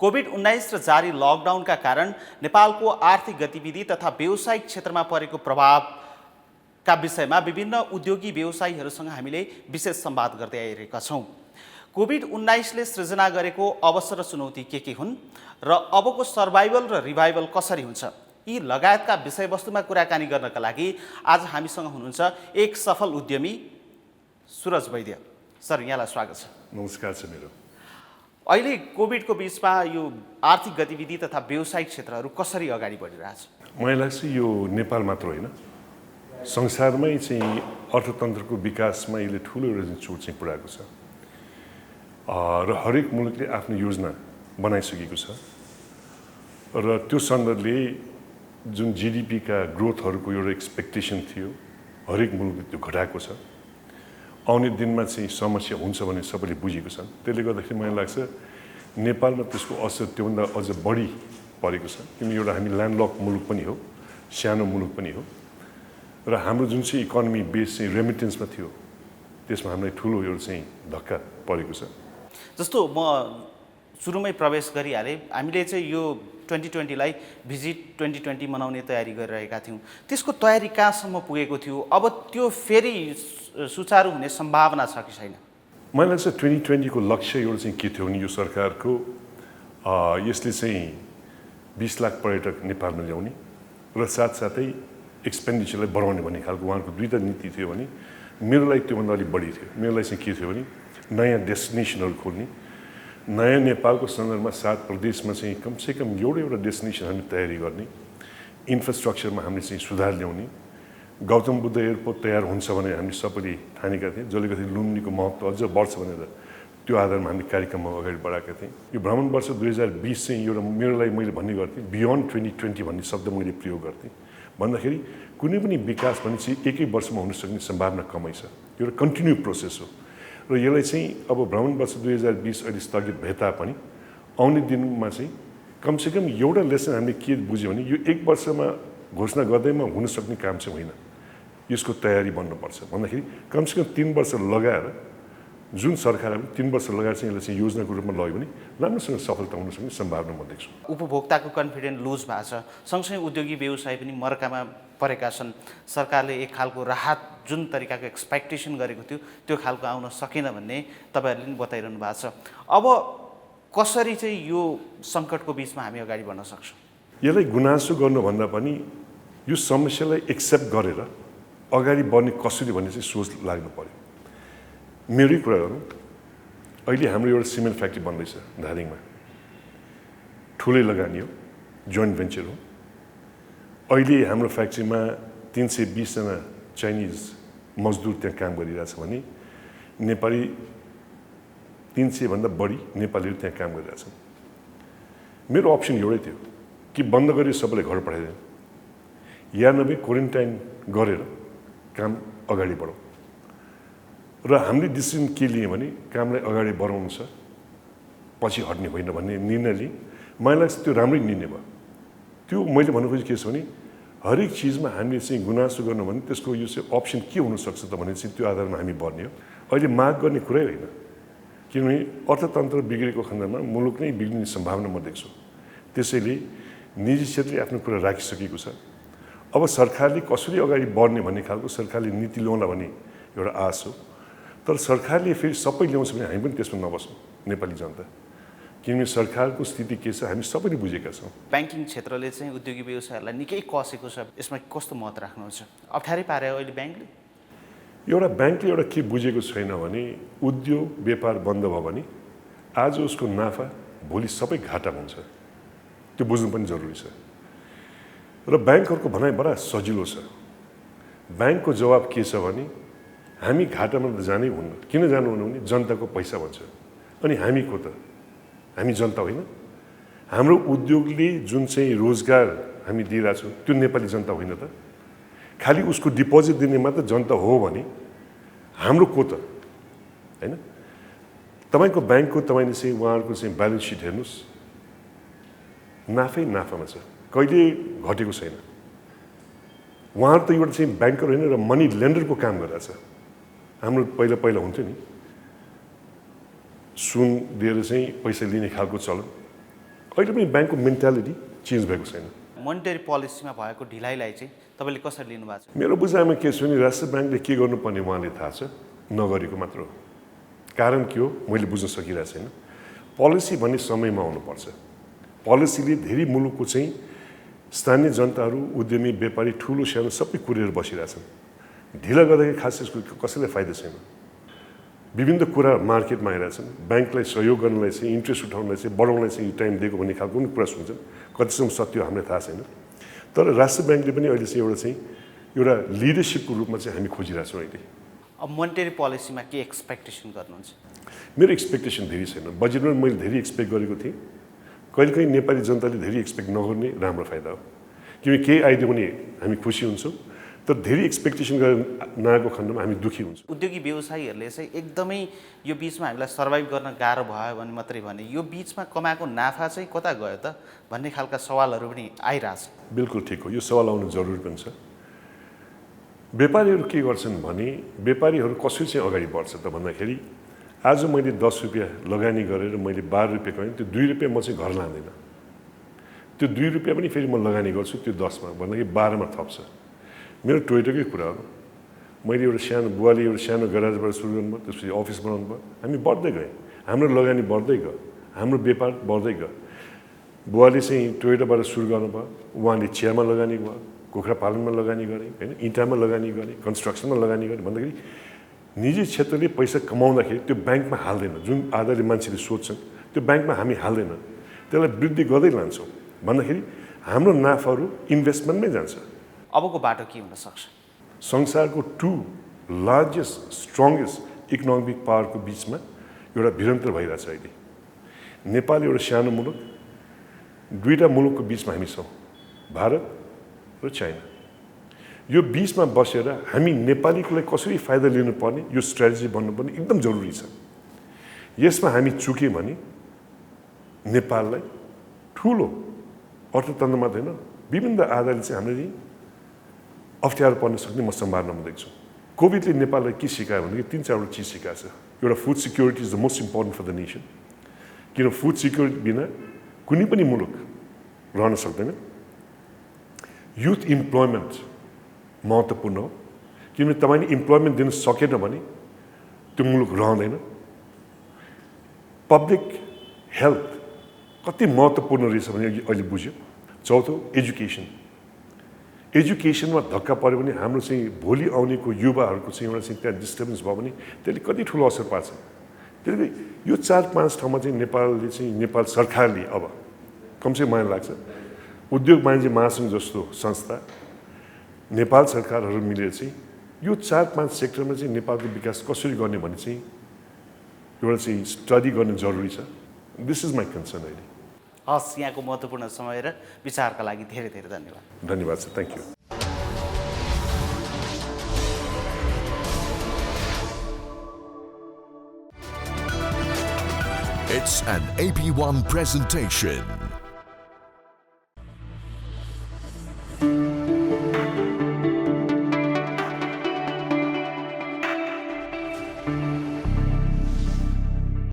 COVID-19 र जारी लकडाउनका कारण नेपालको आर्थिक गतिविधि तथा व्यावसायिक क्षेत्रमा परेको प्रभावका विषयमा विभिन्न उद्योगी व्यवसायीहरूसँग हामीले विशेष संवाद गर्दै आइरहेका छौँ। कोभिड-19ले सृजना गरेको अवसर र चुनौती के हुन् र अबको सर्भाइभल र रिभाइभल कसरी हुन्छ, यी लगायतका विषयवस्तुमा कुराकानी गर्नका लागि आज हामीसँग हुनुहुन्छ एक सफल उद्यमी सुरज वैद्य। सर, यहाँलाई स्वागत छ। नमस्कार छ मेरो। अहिले कोभिडको बीचमा यो आर्थिक गतिविधि तथा व्यावसायिक क्षेत्रहरू कसरी अगाडि बढिरहेछ? मलाई लाग्छ यो नेपाल मात्र होइन, संसारमै चाहिँ अर्थतन्त्रको विकासमा यसले ठुलो एउटा चोट चाहिँ पुऱ्याएको छ र हरेक मुलुकले आफ्नो योजना बनाइसकेको छ र त्यो सन्दर्भले जुन जीडीपीका ग्रोथहरूको एउटा एक्सपेक्टेसन थियो हरेक मुलुकले त्यो घटाएको छ। आउने दिनमा चाहिँ समस्या हुन्छ भने सबैले बुझेको छन्। त्यसले गर्दाखेरि मलाई लाग्छ नेपालमा त्यसको असर त्योभन्दा अझ बढी परेको छ, किनभने एउटा हामी ल्यान्डलक मुलुक पनि हो, सानो मुलुक पनि हो र हाम्रो जुन चाहिँ इकोनोमी बेस चाहिँ रेमिटेन्समा थियो त्यसमा हामीलाई ठुलो एउटा चाहिँ धक्का परेको छ। जस्तो म सुरुमै प्रवेश गरिहालेँ, हामीले चाहिँ यो 2020लाई भिजिट 2020 मनाउने तयारी गरिरहेका थियौँ। त्यसको तयारी कहाँसम्म पुगेको थियो? अब त्यो फेरि सुचारू हुने सम्भावना छ कि छैन? मलाई लाग्छ 2020 को लक्ष्य एउटा चाहिँ के थियो भने यो सरकारको यसले चाहिँ 20 लाख पर्यटक नेपालमा ल्याउने र साथसाथै एक्सपेन्डिचरलाई बढाउने भन्ने खालको उहाँको दुईवटा नीति थियो भने मेरो लागि त्योभन्दा अलिक बढी थियो। मेरो लागि चाहिँ के थियो भने नयाँ डेस्टिनेसनहरू खोल्ने, नयाँ नेपालको सन्दर्भमा 7 प्रदेशमा चाहिँ कमसेकम एउटा डेस्टिनेसन हामी तयारी गर्ने, इन्फ्रास्ट्रक्चरमा हामीले चाहिँ सुधार ल्याउने। गौतम बुद्ध एयरपोर्ट तयार हुन्छ भने हामीले सबैले ठानेका थियौँ, जसले गर्दा लुम्बिनीको महत्त्व अझ बढ्छ भनेर त्यो आधारमा हामीले कार्यक्रममा अगाडि बढाएका थियौँ। यो भ्रमण वर्ष 2020 चाहिँ एउटा मेरो लागि मैले भन्ने गर्थेँ बियोन्ड 2020 भन्ने शब्द मैले प्रयोग गर्थेँ। भन्दाखेरि कुनै पनि विकास भने चाहिँ एकै वर्षमा हुन सक्ने सम्भावना कमै छ, यो एउटा कन्टिन्यू प्रोसेस हो र यसलाई चाहिँ अब भ्रमण वर्ष 2020 अहिले स्थगित भए तापनि आउने दिनमा चाहिँ कमसेकम एउटा लेसन हामीले के बुझ्यो भने यो एक वर्षमा घोषणा गर्दैमा हुन सक्ने काम चाहिँ होइन, यसको तयारी बन्नुपर्छ। भन्दाखेरि कमसेकम 3 वर्ष लगाएर जुन सरकारले 3 वर्ष लगाएर चाहिँ यसलाई चाहिँ योजनाको रूपमा लग्यो भने राम्रोसँग सफलता हुन सक्ने सम्भावना म देख्छु। उपभोक्ताको कन्फिडेन्स लुज भएको छ, सँगसँगै उद्योगी व्यवसाय पनि मर्कामा परेका छन्। सरकारले एक खालको राहत जुन तरिकाको एक्सपेक्टेसन गरेको थियो त्यो खालको आउन सकेन भन्ने तपाईँहरूले पनि बताइरहनु भएको छ। अब कसरी चाहिँ यो सङ्कटको बिचमा हामी अगाडि बढ्न सक्छौँ? यसलाई गुनासो गर्नुभन्दा पनि यो समस्यालाई एक्सेप्ट गरेर अगाडि बढ्ने कसरी भन्ने चाहिँ सोच लाग्नु पर्यो। मेरै कुरा गरौँ, अहिले हाम्रो एउटा सिमेन्ट फ्याक्ट्री बन्दैछ धादिङमा, ठुलै लगानी हो, जोइन्ट भेन्चर हो। अहिले हाम्रो फ्याक्ट्रीमा 320 जना चाइनिज मजदुर त्यहाँ काम गरिरहेछ भने नेपाली 300 भन्दा बढी नेपालीहरू त्यहाँ काम गरिरहेछन्। मेरो अप्सन एउटै थियो कि बन्द गरेर सबैलाई घर पठाइदिनु या नभए क्वारेन्टाइन गरेर काम अगाडि बढाउँ र हामीले डिसिजन के लिए भने कामलाई अगाडि बढाउनु छ, पछि हट्ने होइन भन्ने निर्णय लिएँ। मलाई लाग्छ त्यो राम्रै निर्णय भयो। त्यो मैले भन्नु खोजेको के छ भने हरेक चिजमा हामीले चाहिँ गुनासो गर्नु भने त्यसको यो चाहिँ अप्सन के हुनसक्छ त भने चाहिँ त्यो आधारमा हामी बढ्ने हो। अहिले माग गर्ने कुरै होइन, किनभने अर्थतन्त्र बिग्रेको खण्डमा मुलुक नै बिग्रिने सम्भावना म देख्छु। त्यसैले निजी क्षेत्रले आफ्नो कुरा राखिसकेको छ। अब सरकारले कसरी अगाडि बढ्ने भन्ने खालको सरकारले नीति ल्याउला भन्ने एउटा आश हो। तर सरकारले फेरि सबै ल्याउँछ भने हामी पनि त्यसमा नबसौँ नेपाली जनता, किनभने सरकारको स्थिति के छ हामी सबैले बुझेका छौँ। ब्याङ्किङ क्षेत्रले चाहिँ उद्योगी व्यवसायहरूलाई निकै कसेको छ, यसमा कस्तो मत राख्नुहुन्छ? अप्ठ्यारै पार्यो अहिले ब्याङ्कले? एउटा ब्याङ्कले एउटा के बुझेको छैन भने उद्योग व्यापार बन्द भयो भने आज उसको नाफा भोलि सबै घाटा हुन्छ, त्यो बुझ्नु पनि जरुरी छ। र ब्याङ्कहरूको भनाइ बडा सजिलो छ। ब्याङ्कको जवाब के छ भने हामी घाटामा त जानै हुन्न। किन जानु हुन्न भने जनताको पैसा भन्छ, अनि हामी को त? हामी जनता होइन। हाम्रो उद्योगले जुन चाहिँ रोजगार हामी दिइरहेछौँ त्यो नेपाली जनता होइन त? खालि उसको डिपोजिट दिने मात्र जनता हो भने हाम्रो को त? होइन। तपाईँको ब्याङ्कको तपाईँले चाहिँ उहाँहरूको चाहिँ ब्यालेन्स सिट हेर्नुहोस्, नाफै नाफामा छ, कहिले घटेको छैन। उहाँहरू त एउटा चाहिँ ब्याङ्कर होइन र मनी लेन्डरको काम गरिरहेछ। हाम्रो पहिला हुन्थ्यो नि सुन दिएर चाहिँ पैसा लिने खालको चलन, अहिले पनि ब्याङ्कको मेन्टालिटी चेन्ज भएको छैन। मोनिटरी पोलिसीमा भएको ढिलाइलाई चाहिँ तपाईँले कसरी लिनु भएको छ? मेरो बुझाइमा के छ भने राष्ट्रिय ब्याङ्कले के गर्नुपर्ने उहाँले थाहा छ, नगरेको मात्र हो। कारण के हो मैले बुझ्न सकिरहेको छैन। पोलिसी भन्ने समयमा आउनुपर्छ। पोलिसीले धेरै मुलुकको चाहिँ स्थानीय जनताहरू, उद्यमी, व्यापारी, ठुलो सानो सबै कुरेर बसिरहेछन्। ढिला गर्दाखेरि खास यसको कसैलाई फाइदा छैन। विभिन्न कुरा मार्केटमा आइरहेछन्, ब्याङ्कलाई सहयोग गर्नलाई चाहिँ, इन्ट्रेस्ट उठाउनलाई चाहिँ, बढाउनलाई चाहिँ टाइम दिएको भन्ने खालको पनि कुरा सुन्छन्। कतिसम्म सत्य हो हामीलाई थाहा छैन। तर राष्ट्रिय ब्याङ्कले पनि अहिले चाहिँ एउटा लिडरसिपको रूपमा चाहिँ हामी खोजिरहेछौँ अहिले। अब मोनिटरी पोलिसीमा के एक्सपेक्टेसन गर्नुहुन्छ? मेरो एक्सपेक्टेसन धेरै छैन। बजेटमा मैले धेरै एक्सपेक्ट गरेको थिएँ। कहिलेकाहीँ नेपाली जनताले धेरै एक्सपेक्ट नगर्ने राम्रो फाइदा हो, किनकि केही आइदियो भने हामी खुसी हुन्छौँ, तर धेरै एक्सपेक्टेसन गरेर नआएको खण्डमा हामी दुःखी हुन्छौँ। उद्योगी व्यवसायीहरूले चाहिँ एकदमै यो बिचमा हामीलाई सर्भाइभ गर्न गाह्रो भयो भने मात्रै भने यो बिचमा कमाएको नाफा चाहिँ कता गयो त भन्ने खालका सवालहरू पनि आइरहेछ। बिल्कुल ठिक हो, यो सवाल आउनु जरुरी पनि छ। व्यापारीहरू के गर्छन् भने व्यापारीहरू कसरी चाहिँ अगाडि बढ्छ त भन्दाखेरि आज मैले 10 रुपियाँ लगानी गरेर मैले 12 रुपियाँ कमाएँ, त्यो 2 रुपियाँ म चाहिँ घर लाँदैन। त्यो 2 रुपियाँ पनि फेरि म लगानी गर्छु त्यो 10मा भन्दाखेरि 12मा थप्छ। मेरो टोयोटाकै कुरा हो। मैले एउटा सानो बुवाले एउटा सानो ग्यारेजबाट सुरु गर्नुभयो, त्यसपछि अफिस बनाउनु भयो, हामी बढ्दै गयौँ, हाम्रो लगानी बढ्दै गयो, हाम्रो व्यापार बढ्दै गयो। बुवाले चाहिँ टोयोटाबाट सुरु गर्नुभयो, उहाँले चियामा लगानी भयो, कुखुरा पालनमा लगानी गरे, होइन, इँटामा लगानी गरे, कन्स्ट्रक्सनमा लगानी गरे भन्दाखेरि निजी क्षेत्रले पैसा कमाउँदाखेरि त्यो ब्याङ्कमा हाल्दैन। जुन आधारले मान्छेले सोध्छन् त्यो ब्याङ्कमा हामी हाल्दैन, त्यसलाई वृद्धि गर्दै लान्छौँ भन्दाखेरि हाम्रो नाफाहरू इन्भेस्टमेन्टमै जान्छ। अबको बाटो के हुन सक्छ? संसारको 2 लार्जेस्ट स्ट्रङ्गेस्ट इकोनोमिक पावरको बिचमा एउटा भिडन्त भइरहेछ अहिले। नेपाल एउटा सानो मुलुक, 2टा मुलुकको बिचमा हामी छौँ, भारत र चाइना। यो बिचमा बसेर हामी नेपालीकोलाई कसरी फाइदा लिनुपर्ने यो स्ट्राटेजी बन्नुपर्ने एकदम जरुरी छ। यसमा हामी चुक्यौँ भने नेपाललाई ठुलो अर्थतन्त्र मात्रै होइन विभिन्न आधारले चाहिँ हामीले अप्ठ्यारो पर्न सक्ने म सम्भावना देख्छु। कोभिडले नेपाललाई के सिकायो भनेदेखि 3-4वटा चिज सिकाएको छ। एउटा food security is the most important for the nation, किन फुड सिक्योरिटी बिना कुनै पनि मुलुक रहन सक्दैन। युथ इम्प्लोइमेन्ट महत्त्वपूर्ण हो, किनभने तपाईँले इम्प्लोइमेन्ट दिन सकेन भने त्यो मुलुक रहँदैन। पब्लिक हेल्थ कति महत्त्वपूर्ण रहेछ भने अहिले बुझ्यो। चौथो एजुकेसन। एजुकेसनमा धक्का पऱ्यो भने हाम्रो चाहिँ भोलि आउनेको युवाहरूको चाहिँ एउटा चाहिँ त्यहाँ डिस्टर्बेन्स भयो भने त्यसले कति ठुलो असर पार्छ। त्यसले यो 4-5 ठाउँमा चाहिँ नेपाल सरकारले अब कमसेकम मलाई लाग्छ उद्योग वाणिज्य महासङ्घ जस्तो संस्था, नेपाल सरकारहरू मिलेर चाहिँ यो 4-5 सेक्टरमा चाहिँ नेपालको विकास कसरी गर्ने भन्ने चाहिँ एउटा चाहिँ स्टडी गर्ने जरुरी छ। दिस इज माई कन्सर्न अहिले। हस्, यहाँको महत्त्वपूर्ण समय र विचारका लागि धेरै धेरै धन्यवाद। धन्यवाद sir, thank you. It's an AP1 presentation.